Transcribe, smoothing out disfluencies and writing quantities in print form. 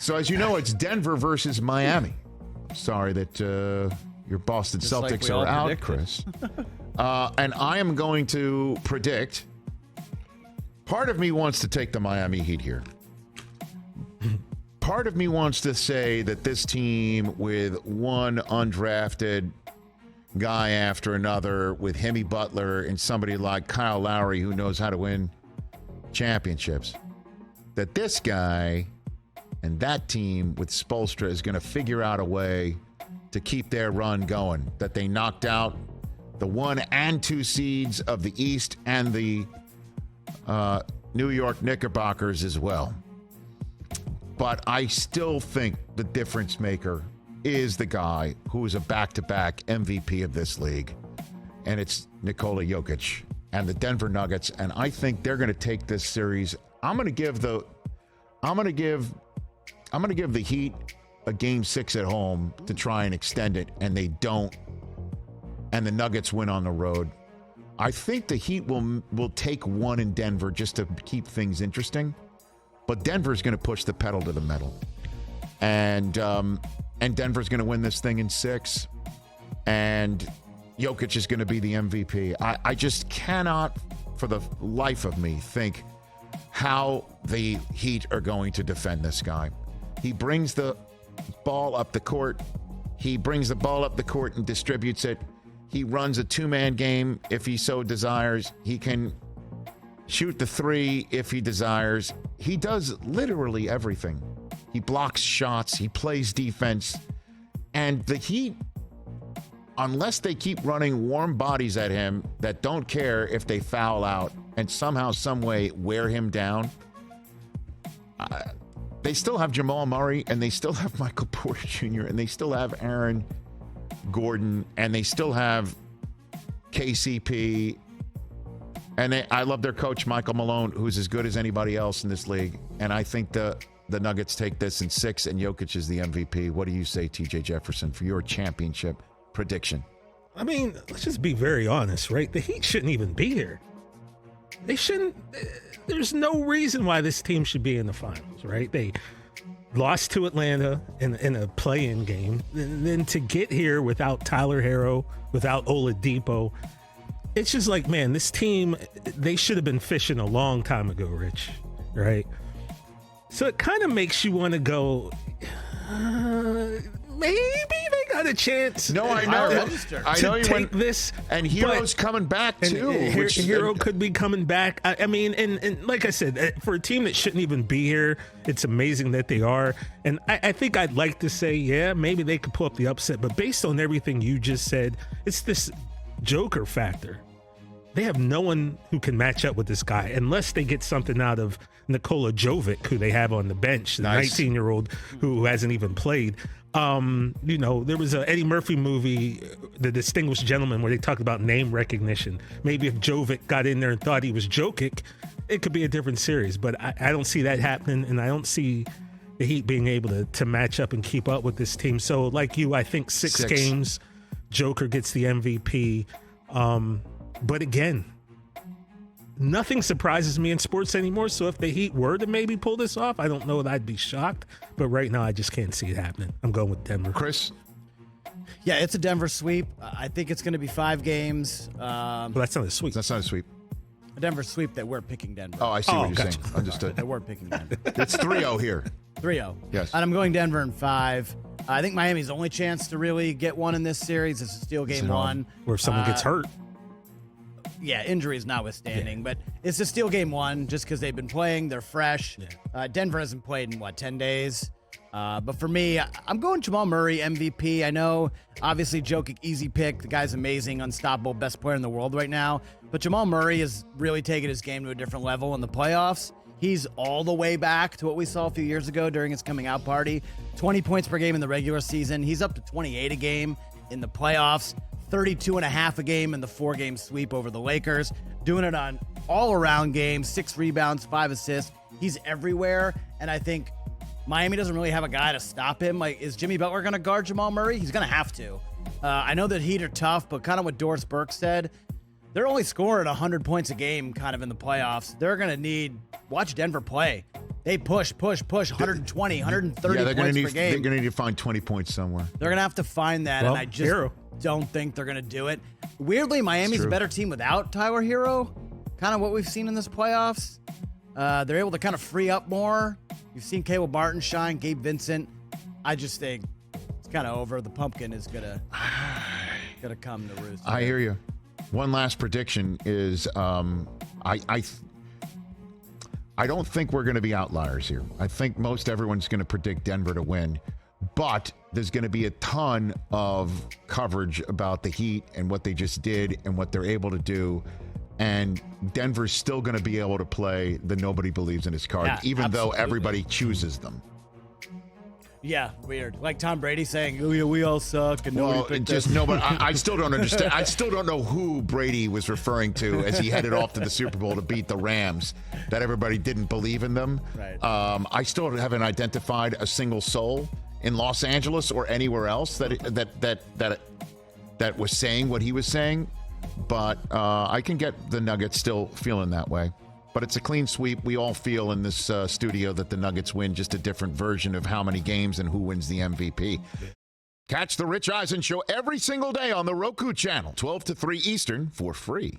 So as you know, it's Denver versus Miami. Sorry that your Boston Just Celtics like are out, predicted. Chris. And I am going to predict. Part of me wants to take the Miami Heat here. Part of me wants to say that this team with one undrafted guy after another, with Jimmy Butler and somebody like Kyle Lowry who knows how to win championships, that this guy and that team with Spoelstra is going to figure out a way to keep their run going, that they knocked out the 1 and 2 seeds of the East and the New York Knickerbockers as well. But I still think the difference maker is the guy who is a back-to-back MVP of this league, and it's Nikola Jokic and the Denver Nuggets. And I think they're going to take this series. I'm going to give the Heat a game 6 at home to try and extend it, and they don't. And the Nuggets win on the road. I think the Heat will take one in Denver just to keep things interesting. But Denver's going to push the pedal to the metal. And Denver's going to win this thing in 6. And Jokic is going to be the MVP. I just cannot, for the life of me, think how the Heat are going to defend this guy. He brings the ball up the court. And distributes it. He runs a 2-man game if he so desires. He can shoot the 3 if he desires. He does literally everything. He blocks shots. He plays defense. And the Heat, unless they keep running warm bodies at him that don't care if they foul out and somehow, some way wear him down, they still have Jamal Murray, and they still have Michael Porter Jr., and they still have Aaron Gordon, and they still have KCP. And I love their coach, Michael Malone, who's as good as anybody else in this league. And I think the Nuggets take this in 6, and Jokic is the MVP. What do you say, TJ Jefferson, for your championship prediction? I mean, let's just be very honest, right? The Heat shouldn't even be here. They shouldn't. There's no reason why this team should be in the finals, right? They lost to Atlanta in a play-in game. And then to get here without Tyler Herro, without Oladipo, it's just like, man, this team, they should have been fishing a long time ago, Rich, right? So it kind of makes you want to go, maybe they got a chance. No, I know. I know you take this. And Hero's coming back, too. Hero could be coming back. I mean, and like I said, for a team that shouldn't even be here, it's amazing that they are. And I think I'd like to say, yeah, maybe they could pull up the upset. But based on everything you just said, it's this Joker factor. They have no one who can match up with this guy unless they get something out of Nikola Jovic, who they have on the bench, the 19-year-old who hasn't even played. There was a Eddie Murphy movie, The Distinguished Gentleman, where they talked about name recognition. Maybe if Jovic got in there and thought he was Jokic, it could be a different series. But I don't see that happening, and I don't see the Heat being able to match up and keep up with this team. So, like you, I think six games, Joker gets the MVP. But again, nothing surprises me in sports anymore. So if the Heat were to maybe pull this off, I don't know that I'd be shocked. But right now, I just can't see it happening. I'm going with Denver. Chris? Yeah, it's a Denver sweep. I think it's going to be 5 games. Well, that's not a sweep. That's not a sweep. A Denver sweep that we're picking Denver. Oh, I see what you're gotcha. saying. Understood. That we're picking Denver. It's 3-0 here. 3-0. Yes. And I'm going Denver in 5. I think Miami's only chance to really get one in this series is to steal game 1. Or if someone gets hurt. Yeah, injuries notwithstanding, but it's to steal game 1 just because they've been playing. They're fresh. Yeah. Denver hasn't played in, 10 days? But for me, I'm going Jamal Murray, MVP. I know, obviously, Jokic, easy pick. The guy's amazing, unstoppable, best player in the world right now. But Jamal Murray has really taken his game to a different level in the playoffs. He's all the way back to what we saw a few years ago during his coming out party. 20 points per game in the regular season. He's up to 28 a game in the playoffs. 32.5 a game in the 4-game sweep over the Lakers. Doing it on all-around games, 6 rebounds, 5 assists. He's everywhere, and I think Miami doesn't really have a guy to stop him. Like, is Jimmy Butler going to guard Jamal Murray? He's going to have to. I know that Heat are tough, but kind of what Doris Burke said, they're only scoring 100 points a game kind of in the playoffs. They're going to watch Denver play. They push 120, 130 Yeah, points per game. they're gonna need to find 20 points somewhere. They're going to have to find that, Well, and I just Hero. don't think they're going to do it. Weirdly, Miami's a true. better team without Tyler Hero. Kind of what we've seen in this playoffs. They're able to kind of free up more. You've seen Caleb Martin shine, Gabe Vincent. I just think it's kind of over. The pumpkin is gonna come to roost. I hear you. One last prediction is I don't think we're going to be outliers here. I think most everyone's going to predict Denver to win, but there's going to be a ton of coverage about the Heat and what they just did and what they're able to do. And Denver's still going to be able to play the nobody believes in his card, Yeah, even though absolutely. everybody chooses them. Yeah, weird. Like Tom Brady saying, "Oh yeah, we all suck," and nobody Well, picked just us. nobody. I still don't understand. I still don't know who Brady was referring to as he headed off to the Super Bowl to beat the Rams. That everybody didn't believe in them. Right. I still haven't identified a single soul in Los Angeles or anywhere else that was saying what he was saying. But I can get the Nuggets still feeling that way. But it's a clean sweep. We all feel in this studio that the Nuggets win, just a different version of how many games and who wins the MVP. Catch the Rich Eisen Show every single day on the Roku channel, 12 to 3 Eastern, for free.